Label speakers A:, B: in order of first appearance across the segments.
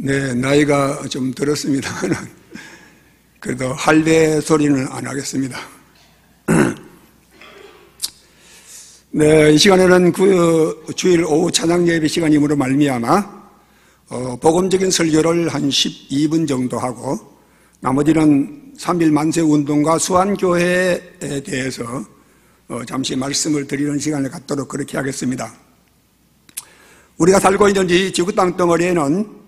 A: 네, 나이가 좀 들었습니다만 그래도 할배 소리는 안 하겠습니다. 네, 이 시간에는 그 주일 오후 찬양 예배 시간이므로 말미암아 복음적인 설교를 한 12분 정도 하고 나머지는 3일 만세 운동과 수안교회에 대해서 잠시 말씀을 드리는 시간을 갖도록 그렇게 하겠습니다. 우리가 살고 있는 이 지구 땅덩어리에는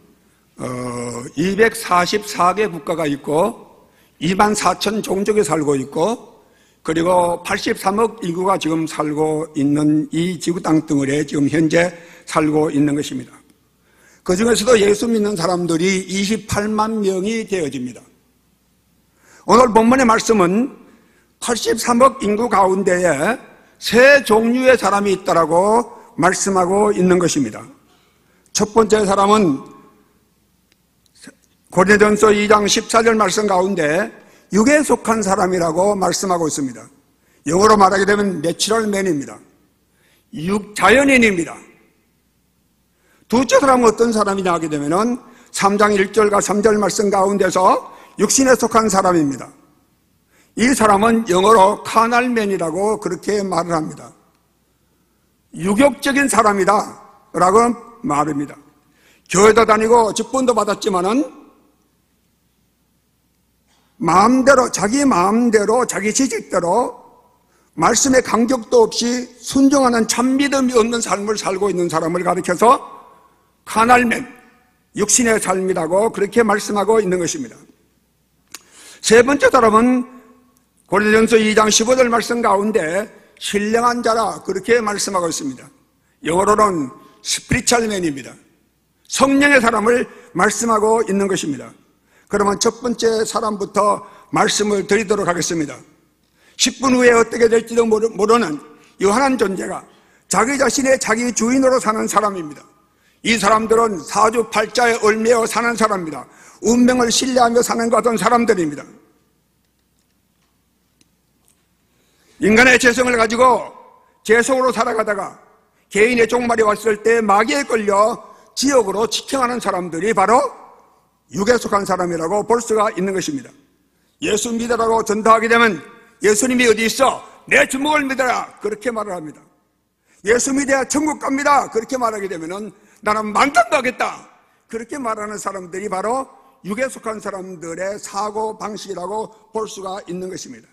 A: 244개 국가가 있고 2만 4천 종족이 살고 있고 그리고 83억 인구가 지금 살고 있는 이 지구 땅덩어리에 지금 현재 살고 있는 것입니다. 그 중에서도 예수 믿는 사람들이 28만 명이 되어집니다. 오늘 본문의 말씀은 83억 인구 가운데에 세 종류의 사람이 있다라고 말씀하고 있는 것입니다. 첫 번째 사람은 고린도전서 2장 14절 말씀 가운데 육에 속한 사람이라고 말씀하고 있습니다. 영어로 말하게 되면 내추럴 맨입니다. 자연인입니다. 두째 사람은 어떤 사람이냐 하게 되면 3장 1절과 3절 말씀 가운데서 육신에 속한 사람입니다. 이 사람은 영어로 카날맨이라고 그렇게 말을 합니다. 유격적인 사람이다 라고 말합니다. 교회도 다니고 직분도 받았지만은 자기 마음대로 자기 지식대로 말씀의 간격도 없이 순종하는 참믿음이 없는 삶을 살고 있는 사람을 가리켜서 카날맨, 육신의 삶이라고 그렇게 말씀하고 있는 것입니다. 세 번째 사람은 고린도전서 2장 15절 말씀 가운데 신령한 자라 그렇게 말씀하고 있습니다. 영어로는 스피리추얼맨입니다. 성령의 사람을 말씀하고 있는 것입니다. 그러면 첫 번째 사람부터 말씀을 드리도록 하겠습니다. 10분 후에 어떻게 될지도 모르는 유한한 존재가 자기 자신의 자기 주인으로 사는 사람입니다. 이 사람들은 사주팔자에 얽매여 사는 사람입니다. 운명을 신뢰하며 사는 것 같은 사람들입니다. 인간의 죄성을 가지고 죄성으로 살아가다가 개인의 종말이 왔을 때 마귀에 걸려 지옥으로 직행하는 사람들이 바로 육에 속한 사람이라고 볼 수가 있는 것입니다. 예수 믿으라고 전도하게 되면 예수님이 어디 있어? 내 주먹을 믿어라 그렇게 말을 합니다. 예수 믿어야 천국 갑니다 그렇게 말하게 되면 나는 만땅 가겠다 그렇게 말하는 사람들이 바로 육에 속한 사람들의 사고 방식이라고 볼 수가 있는 것입니다.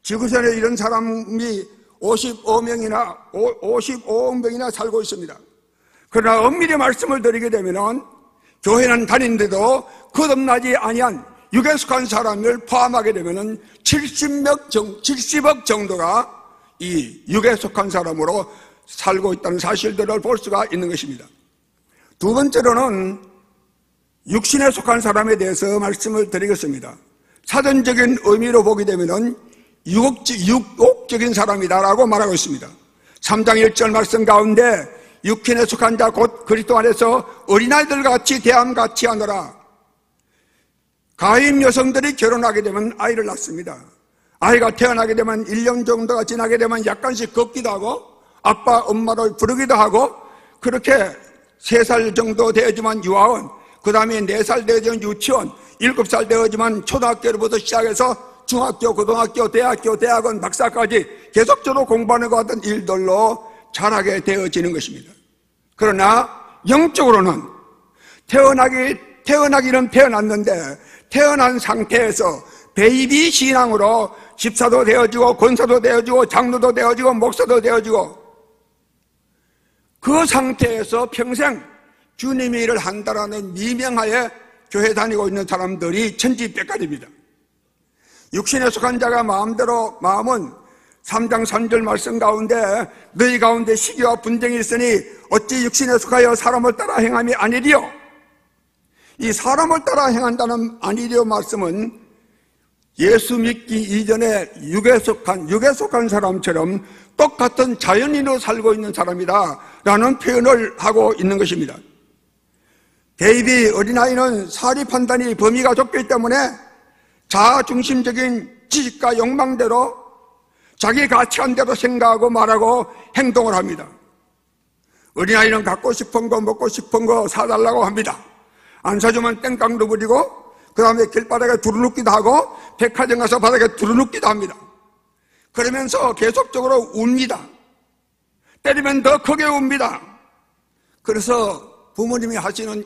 A: 지구촌에 이런 사람이 55억 명이나 살고 있습니다. 그러나 엄밀히 말씀을 드리게 되면 교회는 다니는데도 거듭나지 아니한 육에 속한 사람을 포함하게 되면 70억 정도가 이 육에 속한 사람으로 살고 있다는 사실들을 볼 수가 있는 것입니다. 두 번째로는 육신에 속한 사람에 대해서 말씀을 드리겠습니다. 사전적인 의미로 보게 되면 육옥적인 사람이다라고 말하고 있습니다. 3장 1절 말씀 가운데 육신에 속한 자 곧 그리스도 안에서 어린아이들과 같이 대함같이 하노라. 가임 여성들이 결혼하게 되면 아이를 낳습니다. 아이가 태어나게 되면 1년 정도가 지나게 되면 약간씩 걷기도 하고 아빠 엄마를 부르기도 하고 그렇게 3살 정도 되어지만 유아원, 그 다음에 4살 되어지면 유치원, 7살 되어지만 초등학교로부터 시작해서 중학교, 고등학교, 대학교, 대학원, 박사까지 계속적으로 공부하는 것 같은 일들로 자라게 되어지는 것입니다. 그러나 영적으로는 태어나기는 태어났는데 태어난 상태에서 베이비 신앙으로 집사도 되어지고 권사도 되어지고 장로도 되어지고 목사도 되어지고 그 상태에서 평생 주님의 일을 한다라는 미명하에 교회 다니고 있는 사람들이 천지백갈입니다. 육신에 속한 자가 마음은 3장 3절 말씀 가운데 너희 가운데 시기와 분쟁이 있으니 어찌 육신에 속하여 사람을 따라 행함이 아니리요. 이 사람을 따라 행한다는 아니리요 말씀은 예수 믿기 이전에 육에 속한 사람처럼 똑같은 자연인으로 살고 있는 사람이다 라는 표현을 하고 있는 것입니다. 베이비 어린아이는 사리 판단이 범위가 좁기 때문에 자아중심적인 지식과 욕망대로 자기 가치관대로 생각하고 말하고 행동을 합니다. 어린아이는 갖고 싶은 거 먹고 싶은 거 사달라고 합니다. 안 사주면 땡깡도 부리고 그 다음에 길바닥에 두루눕기도 하고 백화점 가서 바닥에 두루눕기도 합니다. 그러면서 계속적으로 웁니다. 때리면 더 크게 웁니다. 그래서 부모님이 하시는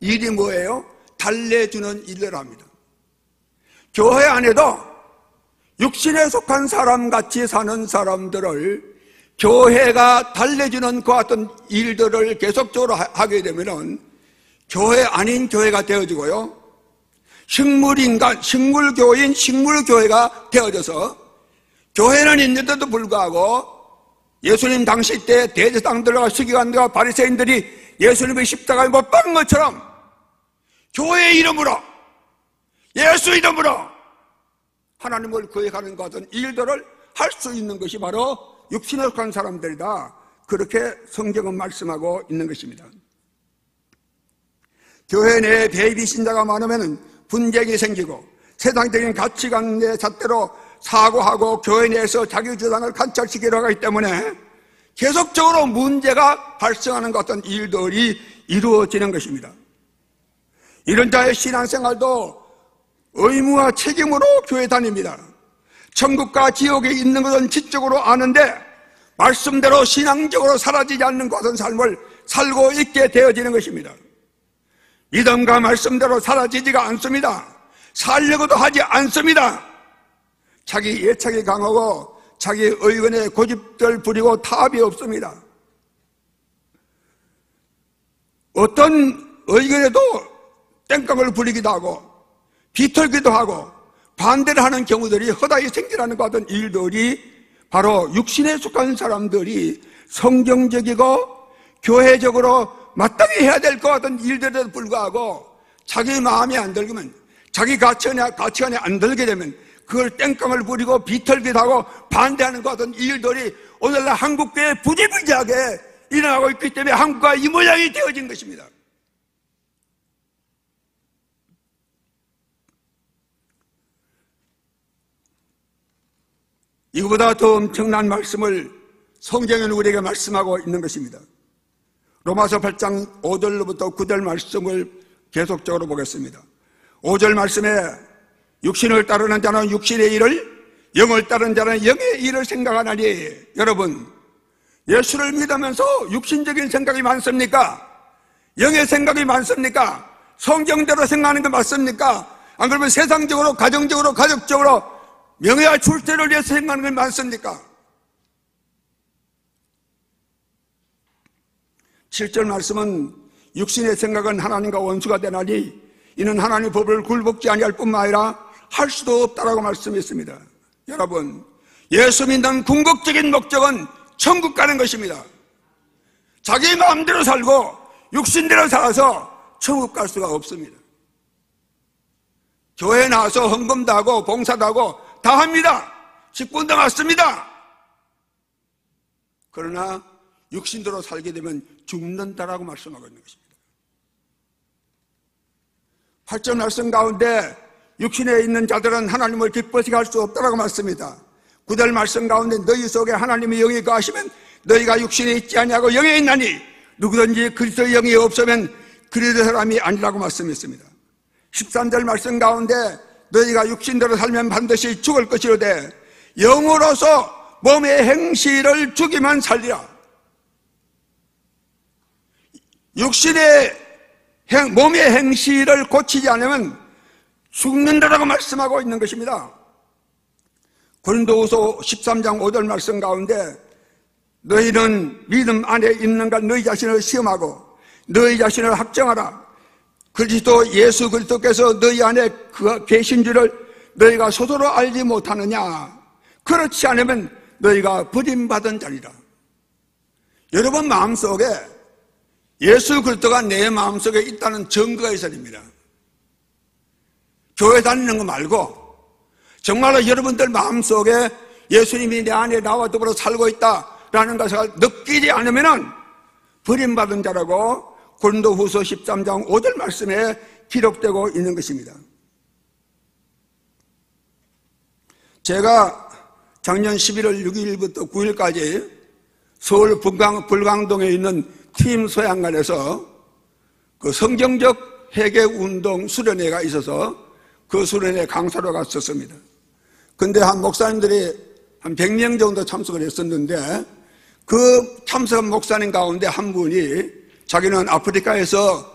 A: 일이 뭐예요? 달래주는 일을 합니다. 교회 안에도 육신에 속한 사람같이 사는 사람들을 교회가 달래주는 그 같은 일들을 계속적으로 하게 되면은 교회 아닌 교회가 되어지고요. 식물인간, 식물교인, 식물교회가 되어져서 교회는 있는데도 불구하고 예수님 당시 때 대제사장들과 서기관들과 바리새인들이 예수님의 십자가에 못 박은 것처럼 교회 이름으로, 예수 이름으로 하나님을 거역하는 것 같은 일들을 할 수 있는 것이 바로 육신에 속한 사람들이다. 그렇게 성경은 말씀하고 있는 것입니다. 교회 내에 베이비 신자가 많으면 분쟁이 생기고 세상적인 가치관의 잣대로 사고하고 교회 내에서 자기 주장을 관철시키려 하기 때문에 계속적으로 문제가 발생하는 것 같은 일들이 이루어지는 것입니다. 이런 자의 신앙생활도 의무와 책임으로 교회 다닙니다. 천국과 지옥에 있는 것은 지적으로 아는데 말씀대로 신앙적으로 사라지지 않는 것은 삶을 살고 있게 되어지는 것입니다. 믿음과 말씀대로 사라지지가 않습니다. 살려고도 하지 않습니다. 자기 예착이 강하고 자기 의견에 고집들 부리고 타협이 없습니다. 어떤 의견에도 땡깡을 부리기도 하고 비틀기도 하고 반대를 하는 경우들이 허다히 생기라는 것 같은 일들이 바로 육신에 속한 사람들이 성경적이고 교회적으로 마땅히 해야 될 것 같은 일들에도 불구하고 자기 마음에 안 들면, 자기 가치관에 안 들게 되면 그걸 땡깡을 부리고 비틀기도 하고 반대하는 것 같은 일들이 오늘날 한국교회에 부지부지하게 일어나고 있기 때문에 한국과 이 모양이 되어진 것입니다. 이거보다 더 엄청난 말씀을 성경은 우리에게 말씀하고 있는 것입니다. 로마서 8장 5절로부터 9절 말씀을 계속적으로 보겠습니다. 5절 말씀에 육신을 따르는 자는 육신의 일을, 영을 따르는 자는 영의 일을 생각하나니, 여러분 예수를 믿으면서 육신적인 생각이 많습니까? 영의 생각이 많습니까? 성경대로 생각하는 게 맞습니까? 안 그러면 세상적으로, 가정적으로, 가족적으로 명예와 출세를 위해서 생각하는 게 많습니까? 7절 말씀은 육신의 생각은 하나님과 원수가 되나니 이는 하나님의 법을 굴복지 아니할 뿐만 아니라 할 수도 없다라고 말씀했습니다. 여러분, 예수 믿는 궁극적인 목적은 천국 가는 것입니다. 자기 마음대로 살고 육신대로 살아서 천국 갈 수가 없습니다. 교회 나와서 헌금도 하고 봉사도 하고 다 합니다. 직분도 맞습니다. 그러나 육신대로 살게 되면 죽는다라고 말씀하고 있는 것입니다. 8절 말씀 가운데 육신에 있는 자들은 하나님을 기뻐시게 할 수 없다라고 말씀입니다. 9절 말씀 가운데 너희 속에 하나님의 영이 거하시면 너희가 육신에 있지 아니하고 영에 있나니 누구든지 그리스도의 영이 없으면 그리스도의 사람이 아니라고 말씀했습니다. 13절 말씀 가운데 너희가 육신대로 살면 반드시 죽을 것이로되 영으로서 몸의 행실을 죽이면 살리라. 몸의 행실을 고치지 않으면 죽는다라고 말씀하고 있는 것입니다. 고린도후서 13장 5절 말씀 가운데 너희는 믿음 안에 있는가 너희 자신을 시험하고 너희 자신을 합정하라. 그리스도 예수 그리스도께서 너희 안에 계신 줄을 너희가 스스로 알지 못하느냐. 그렇지 않으면 너희가 버림받은 자리라. 여러분 마음속에 예수 그리스도가 내 마음속에 있다는 증거가 있어야 됩니다. 교회 다니는 거 말고 정말로 여러분들 마음속에 예수님이 내 안에 나와 더불어 살고 있다라는 것을 느끼지 않으면 버림받은 자라고 고린도후서 13장 5절 말씀에 기록되고 있는 것입니다. 제가 작년 11월 6일부터 9일까지 서울 불광동에 있는 팀 소양관에서 그 성경적 회개운동 수련회가 있어서 그 수련회 강사로 갔었습니다. 근데 한 목사님들이 한 100명 정도 참석을 했었는데 그 참석한 목사님 가운데 한 분이 자기는 아프리카에서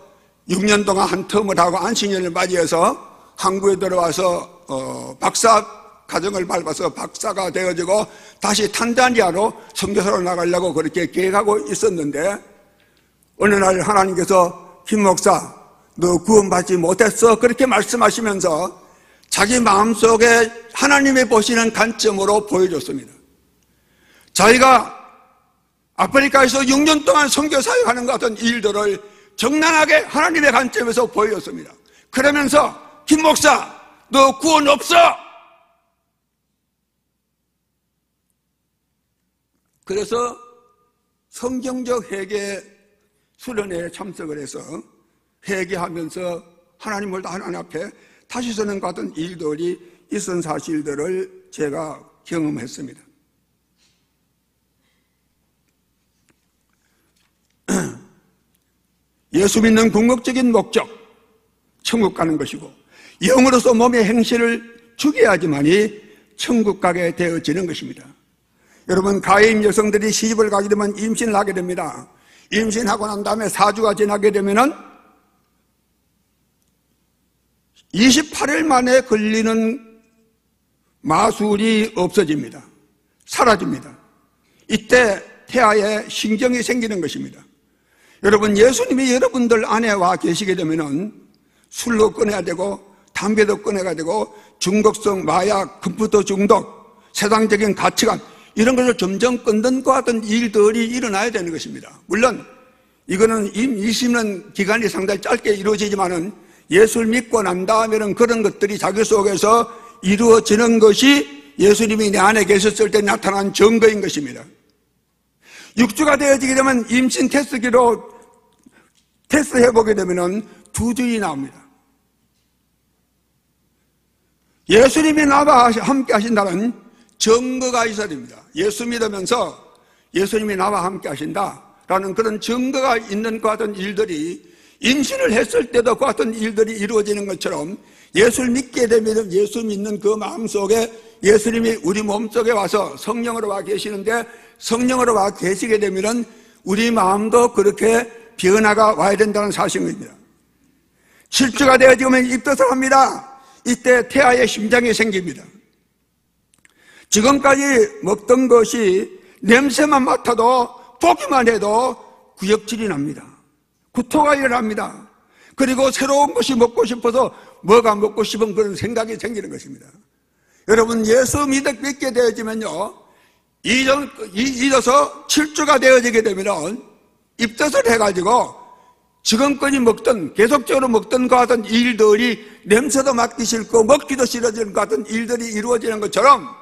A: 6년 동안 한 텀을 하고 안식년을 맞이해서 한국에 들어와서 박사 과정을 밟아서 박사가 되어지고 다시 탄자니아로 선교사로 나가려고 그렇게 계획하고 있었는데 어느 날 하나님께서 김 목사 너 구원받지 못했어 그렇게 말씀하시면서 자기 마음속에 하나님이 보시는 관점으로 보여줬습니다. 자기가 아프리카에서 6년 동안 선교 사역하는 것 같은 일들을 적나라하게 하나님의 관점에서 보여줬습니다. 그러면서 김 목사 너 구원 없어. 그래서 성경적 회개 수련회에 참석을 해서 회개하면서 하나님을 하나님 앞에 다시 서는 것 같은 일들이 있은 사실들을 제가 경험했습니다. 예수 믿는 궁극적인 목적, 천국 가는 것이고 영으로서 몸의 행실을 죽여야지만이 천국 가게 되어지는 것입니다. 여러분, 가해인 여성들이 시집을 가게 되면 임신을 하게 됩니다. 임신하고 난 다음에 4주가 지나게 되면은 28일 만에 걸리는 마술이 없어집니다. 사라집니다. 이때 태아에 신경이 생기는 것입니다. 여러분, 예수님이 여러분들 안에 와 계시게 되면은 술로 끊어야 되고 담배도 끊어야 되고 중독성, 마약, 컴퓨터 중독, 세상적인 가치관 이런 것을 점점 끊는 것 같은 일들이 일어나야 되는 것입니다. 물론 이거는 20년 기간이 상당히 짧게 이루어지지만은 예수를 믿고 난 다음에는 그런 것들이 자기 속에서 이루어지는 것이 예수님이 내 안에 계셨을 때 나타난 증거인 것입니다. 6주가 되어지게 되면 임신 테스트기로 테스트해보게 되면 2주이 나옵니다. 예수님이 나와 함께 하신다는 증거가 있어야 됩니다. 예수 믿으면서 예수님이 나와 함께 하신다라는 그런 증거가 있는 것 같은 일들이 임신을 했을 때도 그 같은 일들이 이루어지는 것처럼 예수를 믿게 되면 예수 믿는 그 마음속에 예수님이 우리 몸속에 와서 성령으로 와 계시는데 성령으로 와 계시게 되면 우리 마음도 그렇게 변화가 와야 된다는 사실입니다. 7주가 되어지면 입덧을 합니다. 이때 태아의 심장이 생깁니다. 지금까지 먹던 것이 냄새만 맡아도 보기만 해도 구역질이 납니다. 구토가 일어납니다. 그리고 새로운 것이 먹고 싶어서 뭐가 먹고 싶은 그런 생각이 생기는 것입니다. 여러분, 예수 믿게 되어지면요, 잊어서 7주가 되어지게 되면 입덧을 해가지고 지금까지 먹던, 계속적으로 먹던 것 같은 일들이 냄새도 맡기 싫고 먹기도 싫어지는 것 같은 일들이 이루어지는 것처럼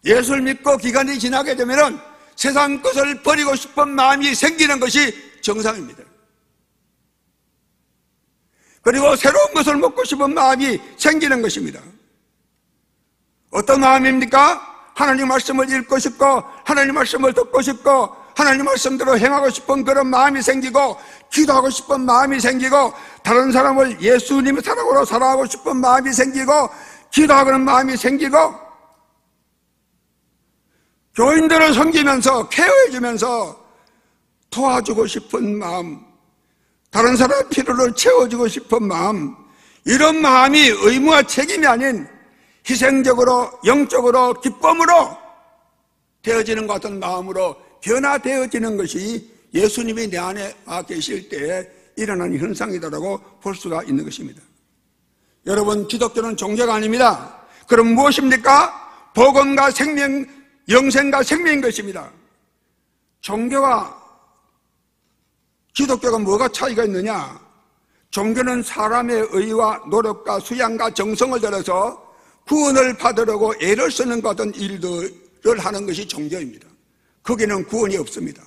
A: 예수를 믿고 기간이 지나게 되면 세상 것을 버리고 싶은 마음이 생기는 것이 정상입니다. 그리고 새로운 것을 먹고 싶은 마음이 생기는 것입니다. 어떤 마음입니까? 하나님 말씀을 읽고 싶고 하나님 말씀을 듣고 싶고 하나님 말씀대로 행하고 싶은 그런 마음이 생기고 기도하고 싶은 마음이 생기고 다른 사람을 예수님의 사랑으로 살아가고 싶은 마음이 생기고 기도하는 마음이 생기고 교인들을 섬기면서 케어해주면서 도와주고 싶은 마음, 다른 사람의 필요를 채워주고 싶은 마음, 이런 마음이 의무와 책임이 아닌 희생적으로 영적으로 기쁨으로 되어지는 것 같은 마음으로 변화되어지는 것이 예수님이 내 안에 와 계실 때에 일어나는 현상이다라고 볼 수가 있는 것입니다. 여러분, 기독교는 종교가 아닙니다. 그럼 무엇입니까? 복음과 생명, 영생과 생명인 것입니다. 종교와 기독교가 뭐가 차이가 있느냐? 종교는 사람의 의와 노력과 수양과 정성을 들여서 구원을 받으려고 애를 쓰는 것 같은 일들을 하는 것이 종교입니다. 거기는 구원이 없습니다.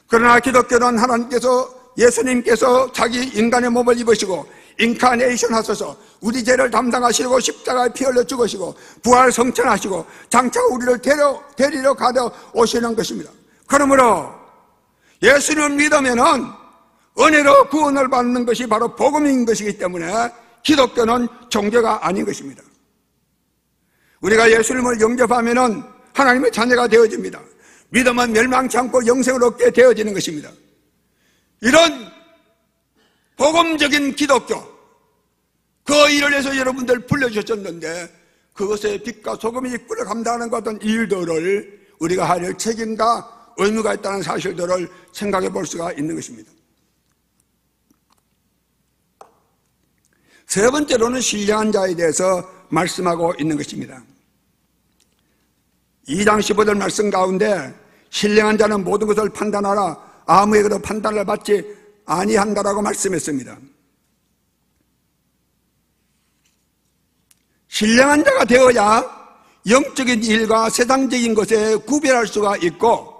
A: 그러나 기독교는 하나님께서 예수님께서 자기 인간의 몸을 입으시고 인카네이션 하셔서 우리 죄를 담당하시고 십자가에 피 흘려 죽으시고 부활 성천하시고 장차 우리를 데리러 가려 오시는 것입니다. 그러므로 예수님을 믿으면은 은혜로 구원을 받는 것이 바로 복음인 것이기 때문에 기독교는 종교가 아닌 것입니다. 우리가 예수님을 영접하면은 하나님의 자녀가 되어집니다. 믿으면 멸망치 않고 영생을 얻게 되어지는 것입니다. 이런 복음적인 기독교, 그 일을 해서 여러분들 불러주셨는데 그것의 빛과 소금이 꿀을 감당하는 같은 일들을 우리가 할 책임과 의무가 있다는 사실들을 생각해 볼 수가 있는 것입니다. 세 번째로는 신령한 자에 대해서 말씀하고 있는 것입니다. 2장 15절 말씀 가운데 신령한 자는 모든 것을 판단하라 아무에게도 판단을 받지 아니한다라고 말씀했습니다. 신령한 자가 되어야 영적인 일과 세상적인 것에 구별할 수가 있고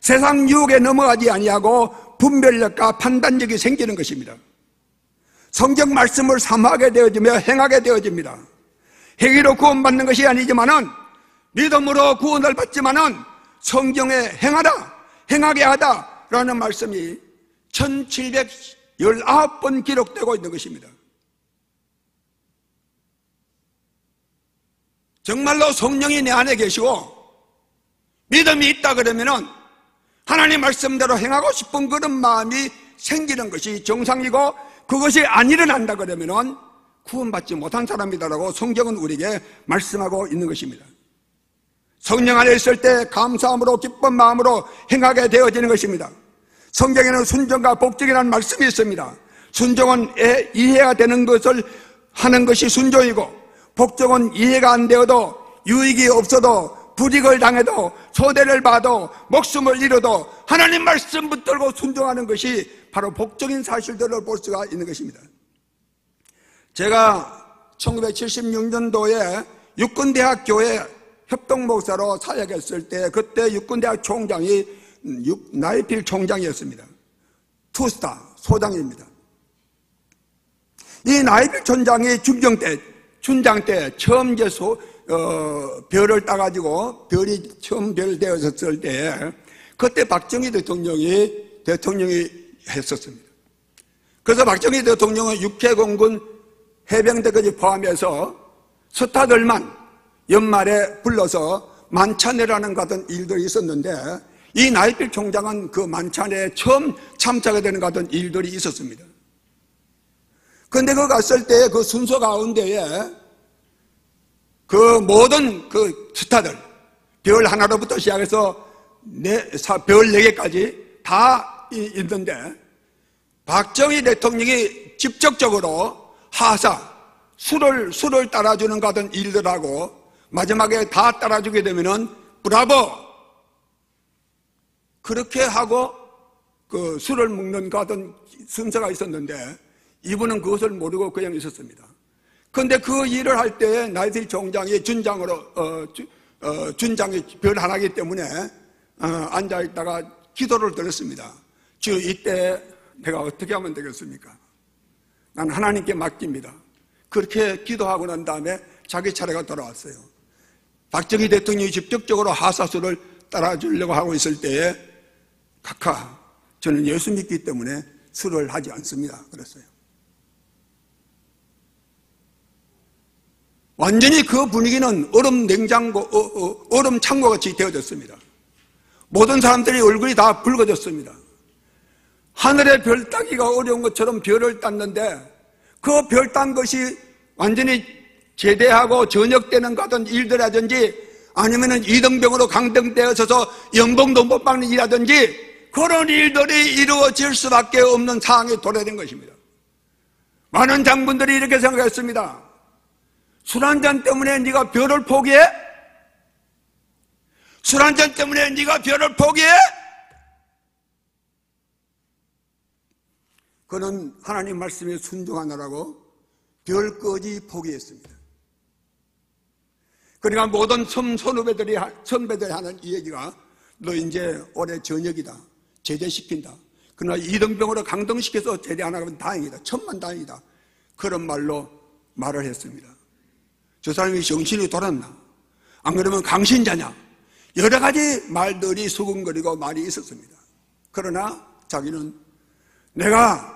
A: 세상 유혹에 넘어가지 아니하고 분별력과 판단력이 생기는 것입니다. 성경 말씀을 삼하게 되어지며 행하게 되어집니다. 행위로 구원받는 것이 아니지만은 믿음으로 구원을 받지만은 성경에 행하라, 행하게 하다라는 말씀이 1719번 기록되고 있는 것입니다. 정말로 성령이 내 안에 계시고 믿음이 있다 그러면은 하나님 말씀대로 행하고 싶은 그런 마음이 생기는 것이 정상이고 그것이 안 일어난다 그러면은 구원받지 못한 사람이다라고 성경은 우리에게 말씀하고 있는 것입니다. 성령 안에 있을 때 감사함으로 기쁜 마음으로 행하게 되어지는 것입니다. 성경에는 순종과 복종이라는 말씀이 있습니다. 순종은 이해가 되는 것을 하는 것이 순종이고 복종은 이해가 안 되어도 유익이 없어도 불이익을 당해도 소대를 봐도 목숨을 잃어도 하나님 말씀 붙들고 순종하는 것이 바로 복종인 사실들을 볼 수가 있는 것입니다. 제가 1976년도에 육군대학교에 협동목사로 사역했을 때 그때 육군대학 총장이 나이필 총장이었습니다. 투스타 소장입니다. 이 나이필 총장이 춘장 때 처음 이제 별을 따가지고 별이 처음 별 되어졌을 때 그때 박정희 대통령이 했었습니다. 그래서 박정희 대통령은 육해공군 해병대까지 포함해서 스타들만 연말에 불러서 만찬회라는 같은 일들이 있었는데 이 나이필 총장은 그 만찬에 처음 참석하게 되는 같은 일들이 있었습니다. 그런데 그 갔을 때 그 순서 가운데에 그 모든 그 스타들 별 하나로부터 시작해서 별 4개까지 다 있는데 박정희 대통령이 직접적으로 하사 술을 따라주는 같은 일들하고 마지막에 다 따라주게 되면은 브라보 그렇게 하고 그 술을 먹는 같은 순서가 있었는데 이분은 그것을 모르고 그냥 있었습니다. 그런데 그 일을 할 때 나이필 총장이 준장이 별 하나이기 때문에 앉아있다가 기도를 드렸습니다. 주 이때 내가 어떻게 하면 되겠습니까? 난 하나님께 맡깁니다. 그렇게 기도하고 난 다음에 자기 차례가 돌아왔어요. 박정희 대통령이 직접적으로 하사수를 따라주려고 하고 있을 때에 각하 저는 예수 믿기 때문에 술을 하지 않습니다. 그랬어요. 완전히 그 분위기는 얼음 냉장고, 얼음 창고 같이 되어졌습니다. 모든 사람들이 얼굴이 다 붉어졌습니다. 하늘에 별 따기가 어려운 것처럼 별을 땄는데 그 별 딴 것이 완전히 제대하고 전역되는 같은 일들이라든지 아니면은 이등병으로 강등되어서 연봉도 못 받는 일이라든지 그런 일들이 이루어질 수밖에 없는 상황이 도래된 것입니다. 많은 장군들이 이렇게 생각했습니다. 술 한잔 때문에 네가 별을 포기해? 술 한잔 때문에 네가 별을 포기해? 그는 하나님 말씀에 순종하느라고 별거지 포기했습니다. 그러니까 모든 선배들이 하는 이 얘기가 너 이제 올해 저녁이다. 제대시킨다. 그러나 이등병으로 강등시켜서 제대 안 하면 다행이다. 천만다행이다. 그런 말로 말을 했습니다. 저 사람이 정신이 돌았나? 안 그러면 강신자냐? 여러 가지 말들이 수근거리고 말이 있었습니다. 그러나 자기는 내가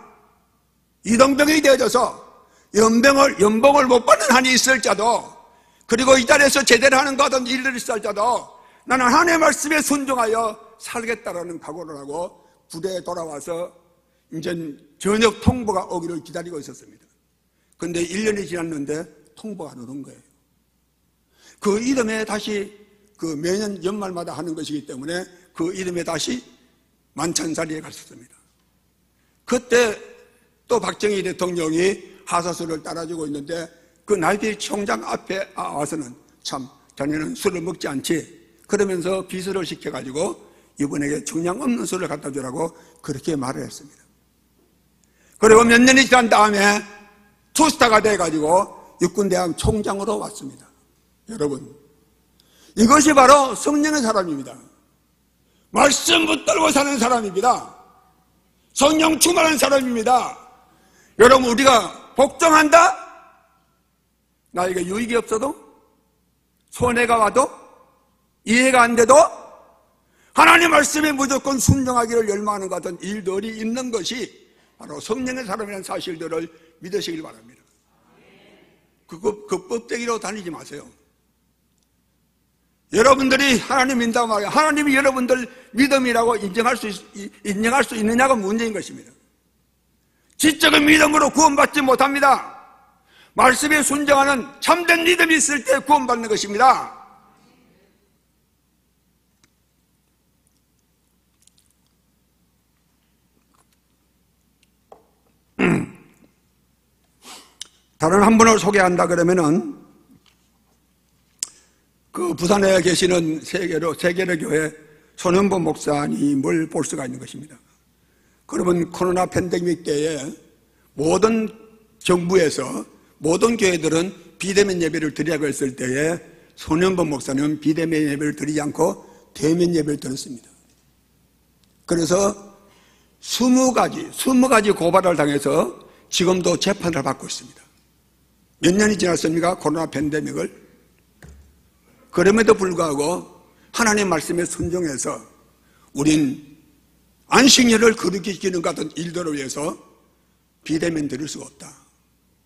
A: 이등병이 되어져서 연봉을 못 받는 한이 있을지라도, 그리고 이 자리에서 제대로 하는 것 같은 일들이 있을지라도 나는 하나님의 말씀에 순종하여 살겠다라는 각오를 하고 부대에 돌아와서 이제 저녁 통보가 오기를 기다리고 있었습니다. 그런데 1년이 지났는데 통보가 안 오는 거예요. 그 이듬해 다시 매년 연말마다 하는 것이기 때문에 그 이듬해 다시 만찬자리에 갔었습니다. 그때 또 박정희 대통령이 하사수를 따라주고 있는데 그 나이비 총장 앞에 와서는 참 자네는 술을 먹지 않지? 그러면서 비수를 시켜가지고 이분에게 중량 없는 술을 갖다 주라고 그렇게 말을 했습니다. 그리고 몇 년이 지난 다음에 투스타가 돼가지고 육군대학 총장으로 왔습니다. 여러분, 이것이 바로 성령의 사람입니다. 말씀 붙들고 사는 사람입니다. 성령 충만한 사람입니다. 여러분, 우리가 복종한다? 나에게 유익이 없어도, 손해가 와도, 이해가 안 돼도 하나님 말씀에 무조건 순종하기를 열망하는 것 같은 일들이 있는 것이 바로 성령의 사람이라는 사실들을 믿으시길 바랍니다. 그 껍데기로 다니지 마세요. 여러분들이 하나님 믿는다고 말해요. 하나님이 여러분들 믿음이라고 인정할 수 있느냐가 문제인 것입니다. 지적인 믿음으로 구원받지 못합니다. 말씀에 순종하는 참된 믿음이 있을 때 구원받는 것입니다. 다른 한 분을 소개한다 그러면은 그 부산에 계시는 세계로 교회 손현보 목사님을 볼 수가 있는 것입니다. 그러면 코로나 팬데믹 때에 모든 정부에서 모든 교회들은 비대면 예배를 드리라고 했을 때에 손현보 목사님은 비대면 예배를 드리지 않고 대면 예배를 드렸습니다. 그래서 20가지 고발을 당해서 지금도 재판을 받고 있습니다. 몇 년이 지났습니까? 코로나 팬데믹을. 그럼에도 불구하고 하나님 말씀에 순종해서 우린 안식일을 거룩히 지키는 것 같은 일들을 위해서 비대면 드릴 수가 없다.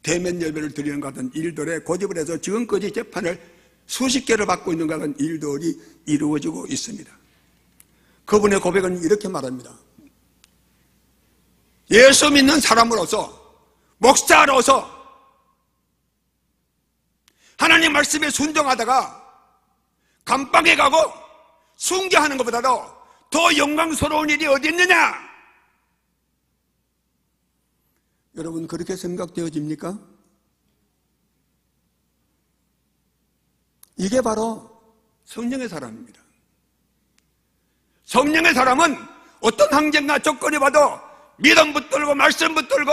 A: 대면 예배를 드리는 것 같은 일들에 고집을 해서 지금까지 재판을 수십 개를 받고 있는 것 같은 일들이 이루어지고 있습니다. 그분의 고백은 이렇게 말합니다. 예수 믿는 사람으로서, 목사로서 하나님 말씀에 순종하다가 감방에 가고 순교하는 것보다도 더 영광스러운 일이 어디 있느냐? 여러분, 그렇게 생각되어집니까? 이게 바로 성령의 사람입니다. 성령의 사람은 어떤 환경과 조건이 봐도 믿음 붙들고 말씀 붙들고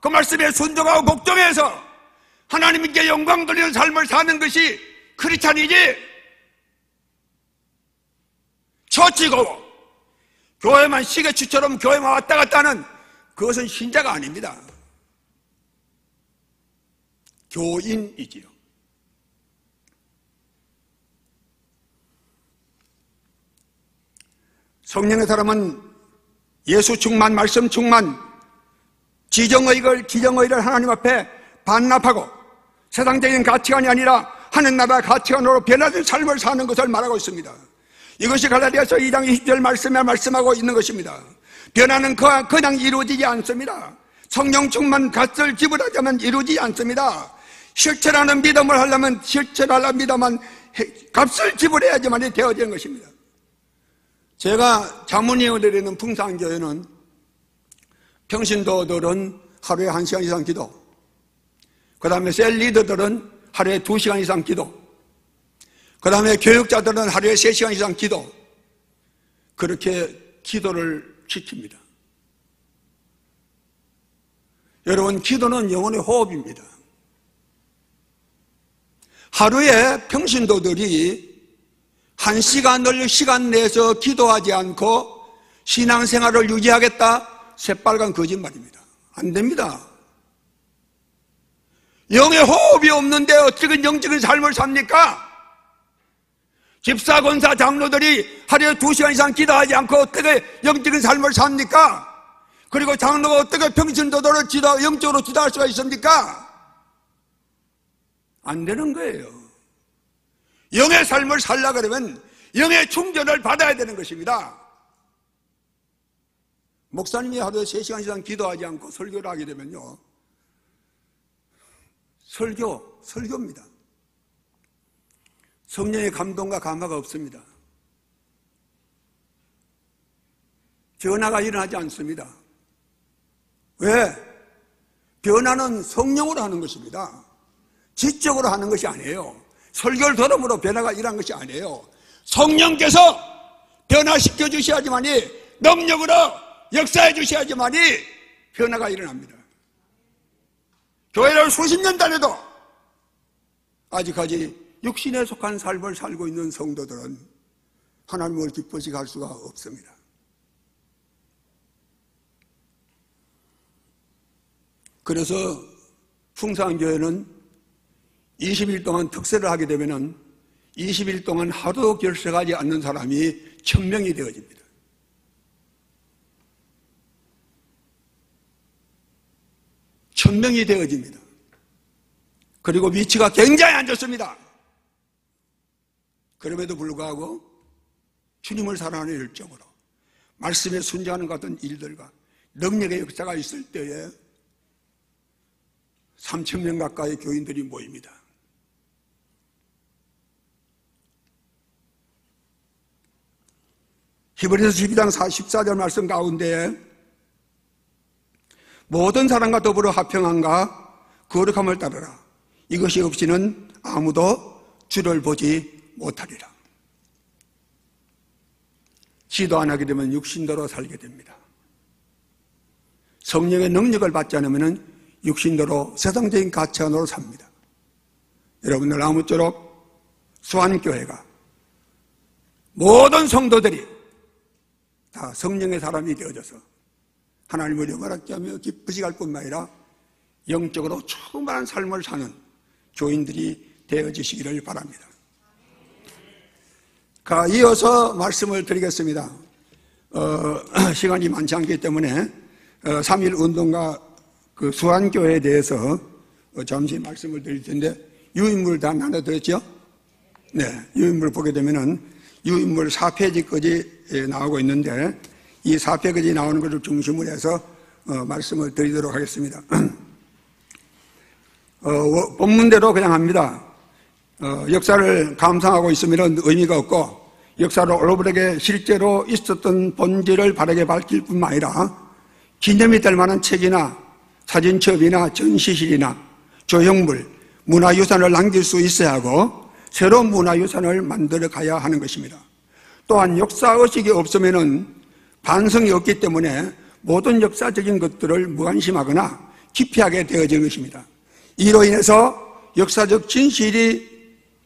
A: 그 말씀에 순종하고 복종해서 하나님께 영광 돌리는 삶을 사는 것이 크리스찬이지, 처치고 교회만 시계추처럼 교회만 왔다 갔다 하는 그것은 신자가 아닙니다. 교인이지요. 성령의 사람은 예수 충만, 말씀 충만, 기정의를 하나님 앞에 반납하고 세상적인 가치관이 아니라 하늘나라 가치관으로 변화된 삶을 사는 것을 말하고 있습니다. 이것이 갈라디아서 2장 20절 말씀에 말씀하고 있는 것입니다. 변화는 그냥 이루어지지 않습니다. 성령 충만 값을 지불하자면 이루어지지 않습니다. 실천하는 믿음을 하려면 실천하려면 믿음만 값을 지불해야지만 되어지는 것입니다. 제가 자문위원을 드리는 풍산교회는 평신도들은 하루에 1시간 이상 기도, 그 다음에 셀 리더들은 하루에 2시간 이상 기도, 그 다음에 교육자들은 하루에 3시간 이상 기도, 그렇게 기도를 시킵니다. 여러분, 기도는 영혼의 호흡입니다. 하루에 평신도들이 1시간을 시간 내서 기도하지 않고 신앙생활을 유지하겠다? 새빨간 거짓말입니다. 안 됩니다. 영의 호흡이 없는데 어떻게 영적인 삶을 삽니까? 집사, 권사, 장로들이 하루에 2시간 이상 기도하지 않고 어떻게 영적인 삶을 삽니까? 그리고 장로가 어떻게 평신도도를 영적으로 지도할 수가 있습니까? 안 되는 거예요. 영의 삶을 살려고 그러면 영의 충전을 받아야 되는 것입니다. 목사님이 하루에 3시간 이상 기도하지 않고 설교를 하게 되면요, 설교입니다. 성령의 감동과 감화가 없습니다. 변화가 일어나지 않습니다. 왜? 변화는 성령으로 하는 것입니다. 지적으로 하는 것이 아니에요. 설교를 들음으로 변화가 일어난 것이 아니에요. 성령께서 변화시켜 주셔야지만이, 능력으로 역사해 주셔야지만이 변화가 일어납니다. 교회를 수십 년 다녀도 아직까지 육신에 속한 삶을 살고 있는 성도들은 하나님을 기쁘시게 할 수가 없습니다. 그래서 풍성교회는 20일 동안 특세를 하게 되면 20일 동안 하루도 결석하지 않는 사람이 1000명이 되어집니다. 그리고 위치가 굉장히 안 좋습니다. 그럼에도 불구하고 주님을 사랑하는 열정으로 말씀에 순종하는 것 같은 일들과 능력의 역사가 있을 때에 3000명 가까이 교인들이 모입니다. 히브리서 12장 14절 말씀 가운데 모든 사람과 더불어 화평함과 거룩함을 따르라. 이것이 없이는 아무도 주를 보지 못하리라. 기도 안 하게 되면 육신도로 살게 됩니다. 성령의 능력을 받지 않으면 육신도로 세상적인 가치관으로 삽니다. 여러분들 아무쪼록 수안교회가 모든 성도들이 다 성령의 사람이 되어져서 하나님을 영원하게 하며 기쁘시게 할 뿐만 아니라 영적으로 충만한 삶을 사는 교인들이 되어지시기를 바랍니다. 이어서 말씀을 드리겠습니다. 시간이 많지 않기 때문에 3.1 운동과 그 수안교회에 대해서 잠시 말씀을 드릴 텐데, 유인물 다 나눠드렸죠? 네, 유인물 보게 되면은 유인물 4페이지까지 나오고 있는데, 이 4페이지까지 나오는 것을 중심으로 해서 말씀을 드리도록 하겠습니다. 본문대로 그냥 합니다. 역사를 감상하고 있으면 의미가 없고, 역사를 올바르게 실제로 있었던 본질을 바르게 밝힐 뿐만 아니라 기념이 될 만한 책이나 사진첩이나 전시실이나 조형물, 문화유산을 남길 수 있어야 하고 새로운 문화유산을 만들어 가야 하는 것입니다. 또한 역사의식이 없으면 반성이 없기 때문에 모든 역사적인 것들을 무관심하거나 기피하게 되어지는 것입니다. 이로 인해서 역사적 진실이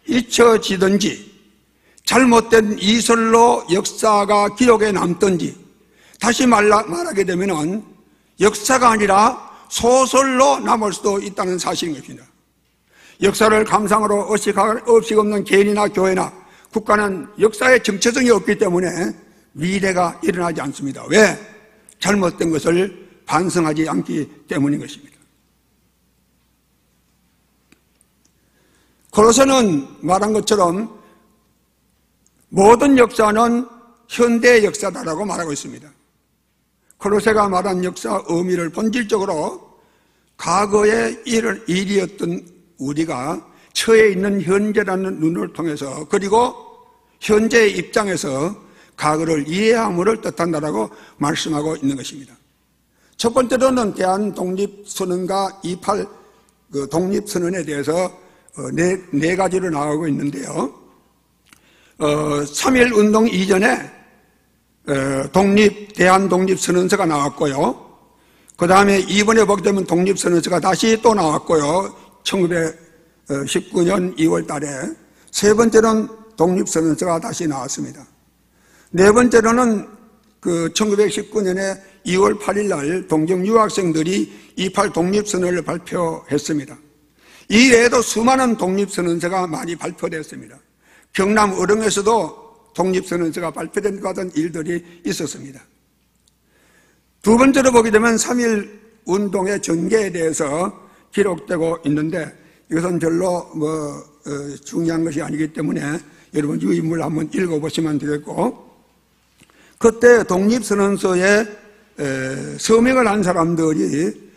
A: 잊혀지든지 잘못된 이설로 역사가 기록에 남든지, 다시 말하게 되면 역사가 아니라 소설로 남을 수도 있다는 사실인 것입니다. 역사를 감상으로 의식 없는 개인이나 교회나 국가는 역사의 정체성이 없기 때문에 미래가 일어나지 않습니다. 왜? 잘못된 것을 반성하지 않기 때문인 것입니다. 고로새는 말한 것처럼 모든 역사는 현대 역사다라고 말하고 있습니다. 고로새가 말한 역사 의미를 본질적으로 과거의 일이었던 우리가 처해 있는 현재라는 눈을 통해서, 그리고 현재의 입장에서 과거를 이해함을 뜻한다라고 말씀하고 있는 것입니다. 첫 번째로는 대한독립선언과 28 독립선언에 대해서 네 가지로 나오고 있는데요. 3.1 운동 이전에 대한독립선언서가 나왔고요. 그 다음에 이번에 보게 되면 독립선언서가 다시 또 나왔고요. 1919년 2월 달에 세 번째는 독립선언서가 다시 나왔습니다. 네 번째로는 1919년에 2월 8일 날 동경 유학생들이 28 독립선언을 발표했습니다. 이 외에도 수많은 독립선언서가 많이 발표됐습니다. 경남 어릉에서도 독립선언서가 발표된 것 같은 일들이 있었습니다. 두 번째로 보게 되면 3.1 운동의 전개에 대해서 기록되고 있는데 이것은 별로 중요한 것이 아니기 때문에 여러분 유인물 한번 읽어보시면 되겠고, 그때 독립선언서에 서명을 한 사람들이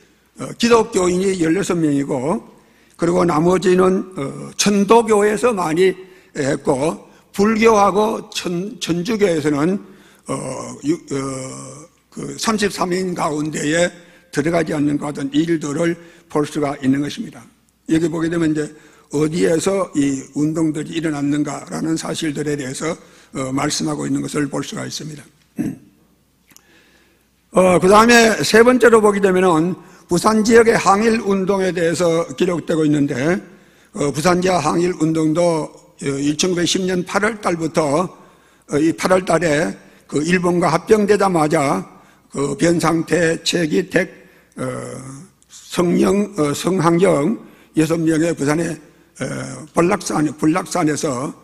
A: 기독교인이 16명이고 그리고 나머지는 천도교에서 많이 했고 불교하고 천주교에서는 그 33인 가운데에 들어가지 않는 것 같은 일들을 볼 수가 있는 것입니다. 여기 보게 되면 이제 어디에서 이 운동들이 일어났는가라는 사실들에 대해서 말씀하고 있는 것을 볼 수가 있습니다. 그 다음에 세 번째로 보게 되면은 부산 지역의 항일 운동에 대해서 기록되고 있는데, 부산 지역 항일 운동도 1910년 8월 달부터 이 8월 달에 그 일본과 합병되자마자 그 변상태, 최기택, 성항영 6명의 부산의 불락산에서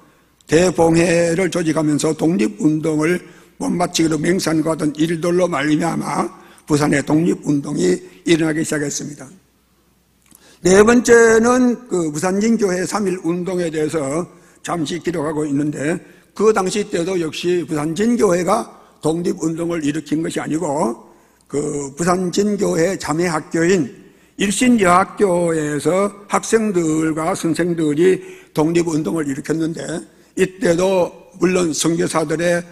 A: 대봉회를 조직하면서 독립운동을 못 마치기로 맹세한 것 같은 일들로 말미암아 부산의 독립운동이 일어나기 시작했습니다. 네 번째는 그 부산진교회 3.1 운동에 대해서 잠시 기록하고 있는데, 그 당시 때도 역시 부산진교회가 독립운동을 일으킨 것이 아니고 그 부산진교회 자매학교인 일신여학교에서 학생들과 선생들이 독립운동을 일으켰는데, 이때도 물론 선교사들의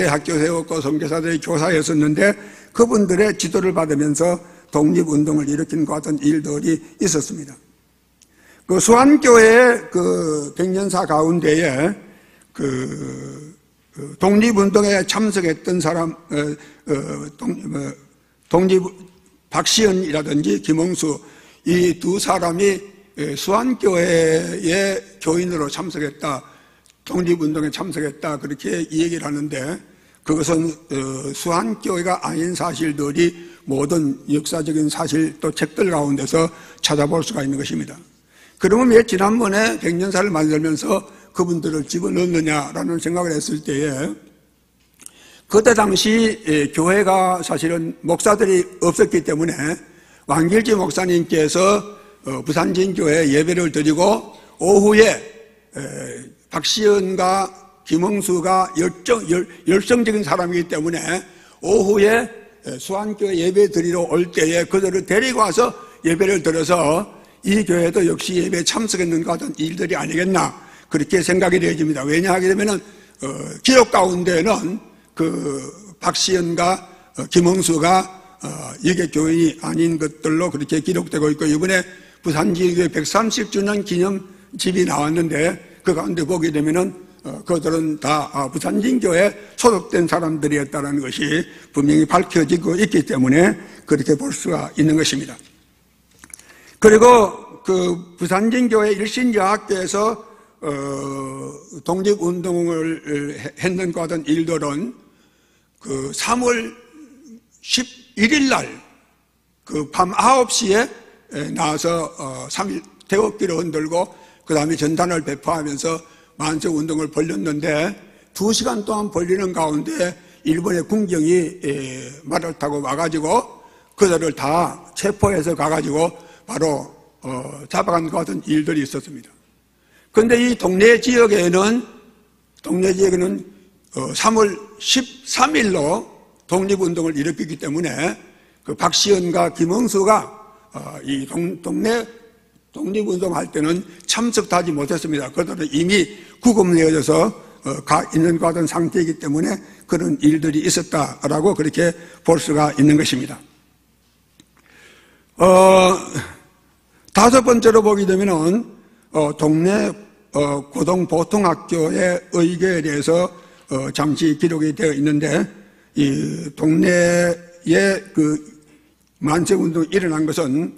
A: 학교 세웠고 선교사들의 교사였었는데 그분들의 지도를 받으면서 독립운동을 일으킨 것 같은 일들이 있었습니다. 그 수안교회의 그 백년사 가운데에 독립운동에 참석했던 사람, 박시연이라든지 김홍수, 이 두 사람이 수안교회의 교인으로 참석했다, 독립운동에 참석했다, 그렇게 얘기를 하는데, 그것은 수안교회가 아닌 사실들이 모든 역사적인 사실 또 책들 가운데서 찾아볼 수가 있는 것입니다. 그러면 왜 지난번에 백년사를 만들면서 그분들을 집어넣느냐라는 생각을 했을 때에, 그때 당시 교회가 사실은 목사들이 없었기 때문에 왕길지 목사님께서 부산진교회에 예배를 드리고 오후에 박시연과 김홍수가 열성적인 사람이기 때문에 오후에 수안교회 예배 드리러 올 때에 그들을 데리고 와서 예배를 드려서 이 교회도 역시 예배에 참석했는 것 같은 일들이 아니겠나, 그렇게 생각이 되어집니다. 왜냐하게 되면은 기록 가운데는 그 박시연과 김홍수가 이게 교인이 아닌 것들로 그렇게 기록되고 있고, 이번에 부산지교회 130주년 기념집이 나왔는데 그 가운데 보게 되면은 그들은 다 부산진교에 소속된 사람들이었다는 것이 분명히 밝혀지고 있기 때문에 그렇게 볼 수가 있는 것입니다. 그리고 그 부산진교회 일신여학교에서 독립운동을 했는 것 같은 일들은 그 3월 11일 날 그 밤 9시에 나와서 3일 태극기를 흔들고 그 다음에 전단을 배포하면서 만세운동을 벌였는데, 2시간 동안 벌리는 가운데 일본의 군경이 말을 타고 와가지고 그들을 다 체포해서 가가지고 바로 잡아간 것 같은 일들이 있었습니다. 그런데 이 동네 지역에는 3월 13일로 독립운동을 일으켰기 때문에 그 박시연과 김홍수가 이 동네 독립운동할 때는 참석도 하지 못했습니다. 그들은 이미 구금되어져서 가 있는 것 같은 상태이기 때문에 그런 일들이 있었다라고 그렇게 볼 수가 있는 것입니다. 다섯 번째로 보게 되면은 동네 고등보통학교의 의궤에 대해서 잠시 기록이 되어 있는데, 이 동네에 그 만세운동이 일어난 것은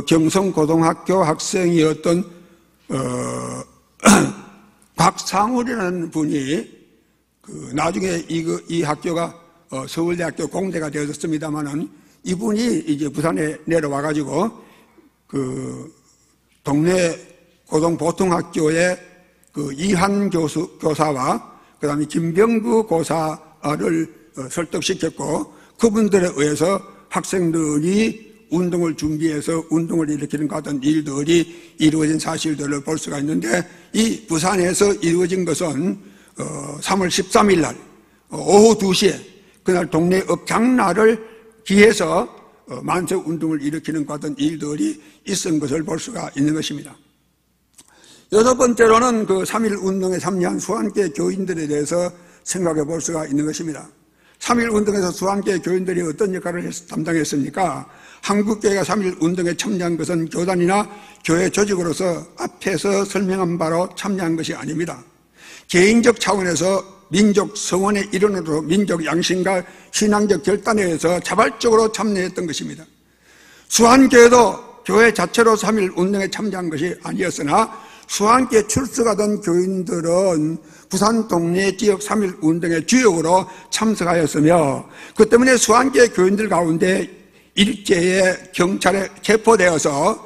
A: 경성고등학교 학생이었던 박상울이라는 분이 그 나중에 이 학교가 서울대학교 공대가 되었습니다만은, 이분이 이제 부산에 내려와가지고 그 동네 고등보통학교에 그 이한 교사와 그 다음에 김병구 고사를 설득시켰고, 그분들에 의해서 학생들이 운동을 준비해서 운동을 일으키는 같은 일들이 이루어진 사실들을 볼 수가 있는데, 이 부산에서 이루어진 것은 3월 13일 날 오후 2시에 그날 동네 억장날을 기해서 만세 운동을 일으키는 같은 일들이 있은 것을 볼 수가 있는 것입니다. 여섯 번째로는 그 3.1 운동에 참여한 수안계 교인들에 대해서 생각해 볼 수가 있는 것입니다. 3.1 운동에서 수안계 교인들이 어떤 역할을 담당했습니까? 한국교회가 3.1 운동에 참여한 것은 교단이나 교회 조직으로서 앞에서 설명한 바로 참여한 것이 아닙니다. 개인적 차원에서 민족 성원의 일원으로 민족 양심과 신앙적 결단에 의해서 자발적으로 참여했던 것입니다. 수안교회도 교회 자체로 3.1 운동에 참여한 것이 아니었으나 수안교회 출석하던 교인들은 부산 동네 지역 3.1 운동의 주역으로 참석하였으며, 그 때문에 수안교회 교인들 가운데 일제에 경찰에 체포되어서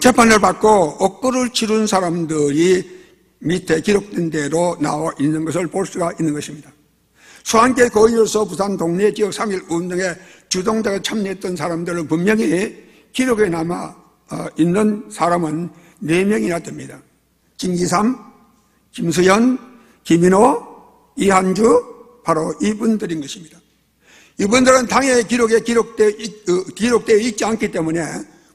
A: 재판을 받고 옥고를 치른 사람들이 밑에 기록된 대로 나와 있는 것을 볼 수가 있는 것입니다. 수안교회 교인으로서 부산 동네 지역 3.1 운동에 주동자가 참여했던 사람들은 분명히 기록에 남아 있는 사람은 4명이나 됩니다. 김기삼, 김수현, 김인호, 이한주, 바로 이분들인 것입니다. 이분들은 당의 기록에 기록되어 있지 않기 때문에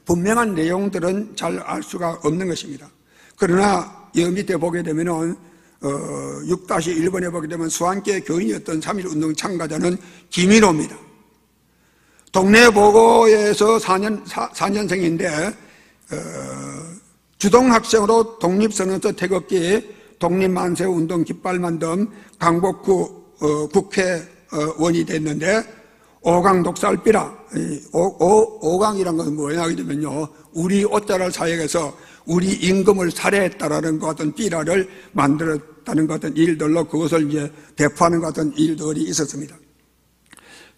A: 분명한 내용들은 잘 알 수가 없는 것입니다. 그러나 이 밑에 보게 되면은 6-1번에 보게 되면 수안교회 교인이었던 3.1 운동 참가자는 김인호입니다. 동네 보고에서 4년생인데 주동학생으로 독립선언서 태극기, 독립만세운동 깃발만듦, 강북구 국회의원이 됐는데, 오강 독살비라, 오강이란 것은 뭐냐 하게 되면요, 우리 옷자를 사역해서 우리 임금을 살해했다라는 것 같은 비라를 만들었다는 것 같은 일들로 그것을 이제 배포하는 것 같은 일들이 있었습니다.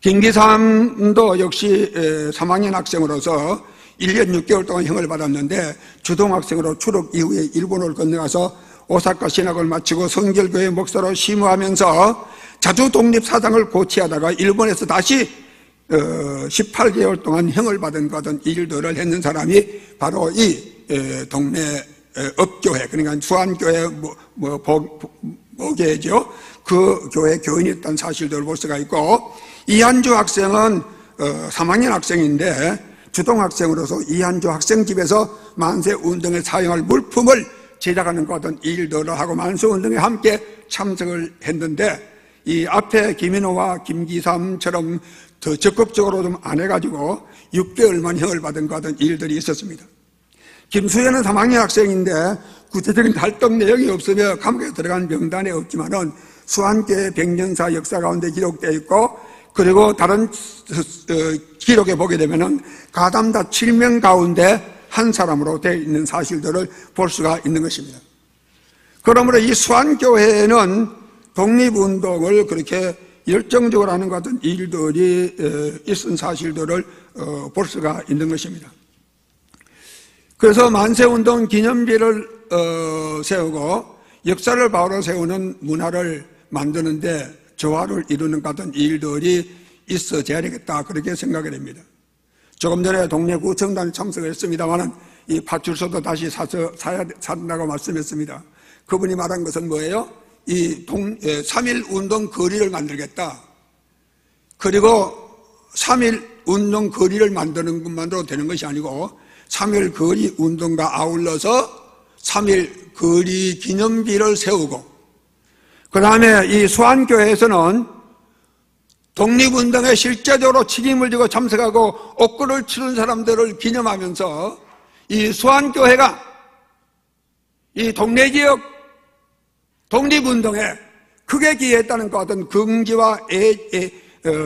A: 김기삼도 역시 3학년 학생으로서 1년 6개월 동안 형을 받았는데, 주동학생으로 출국 이후에 일본을 건너가서 오사카 신학을 마치고 성결교회 목사로 심우하면서 자주 독립사상을 고취하다가 일본에서 다시 18개월 동안 형을 받은 같은 일들을 했는 사람이 바로 이 동네 업교회, 그러니까 수안교회 모교회죠. 그 교회 교인이었던 사실들을 볼 수가 있고, 이한주 학생은 3학년 학생인데 주동학생으로서 이한주 학생집에서 만세운동에 사용할 물품을 제작하는 것 같은 일들을 하고 만세운동에 함께 참석을 했는데, 이 앞에 김인호와 김기삼처럼 더 적극적으로 좀 안 해가지고 6개월만 형을 받은 것 같은 일들이 있었습니다. 김수현은 3학년 학생인데 구체적인 활동 내용이 없으며 감옥에 들어간 명단에 없지만은 수안교회 백년사 역사 가운데 기록되어 있고, 그리고 다른 기록에 보게 되면은 가담자 7명 가운데 한 사람으로 되어 있는 사실들을 볼 수가 있는 것입니다. 그러므로 이 수안교회는 독립운동을 그렇게 열정적으로 하는 것 같은 일들이 있은 사실들을 볼 수가 있는 것입니다. 그래서 만세운동 기념비를 세우고 역사를 바로 세우는 문화를 만드는데 조화를 이루는 같은 일들이 있어져야 되겠다, 그렇게 생각이 됩니다. 조금 전에 동네 구청단에 참석을 했습니다만 이 파출소도 다시 사야 산다고 말씀했습니다. 그분이 말한 것은 뭐예요? 이 3.1 운동 거리를 만들겠다. 그리고 3.1 운동 거리를 만드는 것만으로 되는 것이 아니고 3.1 거리 운동과 아울러서 3.1 거리 기념비를 세우고, 그 다음에 이 수안교회에서는 독립운동에 실제적으로 책임을 지고 참석하고 옥고를 치른 사람들을 기념하면서 이 수안교회가 이 동네 지역 독립운동에 크게 기여했다는 것 같은 긍지와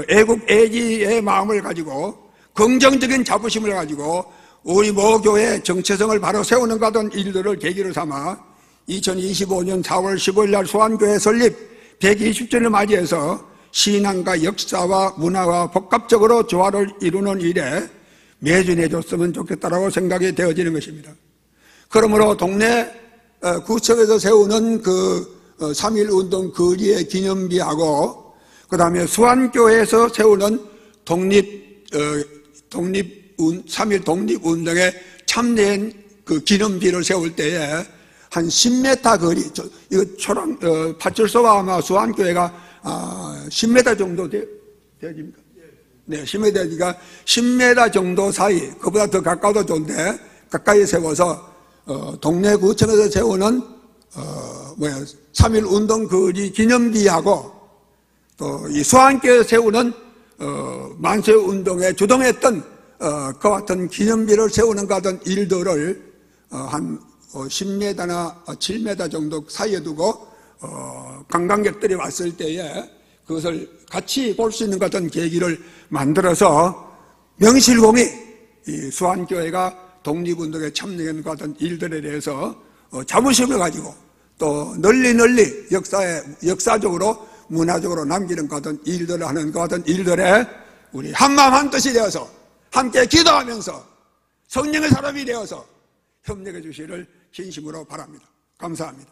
A: 애국 애지의 마음을 가지고 긍정적인 자부심을 가지고 우리 모교의 정체성을 바로 세우는 것 같은 일들을 계기로 삼아 2025년 4월 15일 날 수안교회 설립 120주년을 맞이해서 신앙과 역사와 문화와 복합적으로 조화를 이루는 일에 매진해 줬으면 좋겠다라고 생각이 되어지는 것입니다. 그러므로 동네 구청에서 세우는 그 3.1운동 거리의 기념비하고 그 다음에 수안교회에서 세우는 3.1 독립운동에 참여한 그 기념비를 세울 때에 한 10m 거리, 이거 파출소와 아마 수안교회가 10m 정도 되어집니까? 네, 10m 되니까 10m 정도 사이, 그보다 더 가까워도 좋은데 가까이 세워서 동네 구청에서 세우는 3.1 운동 거리 기념비하고 또 이 수안교에서 세우는 만세 운동에 주동했던 그와 같은 기념비를 세우는 같은 일들을 한 10m나 7m 정도 사이에 두고 관광객들이 왔을 때에 그것을 같이 볼 수 있는 같은 계기를 만들어서 명실공히 이 수안교회가 독립운동에 참여한 같은 일들에 대해서 자부심을 가지고 또 널리 역사적으로 문화적으로 남기는 같은 일들을 하는 같은 일들에 우리 한마음 한뜻이 되어서 함께 기도하면서 성령의 사람이 되어서 협력해 주시기를 진심으로 바랍니다. 감사합니다.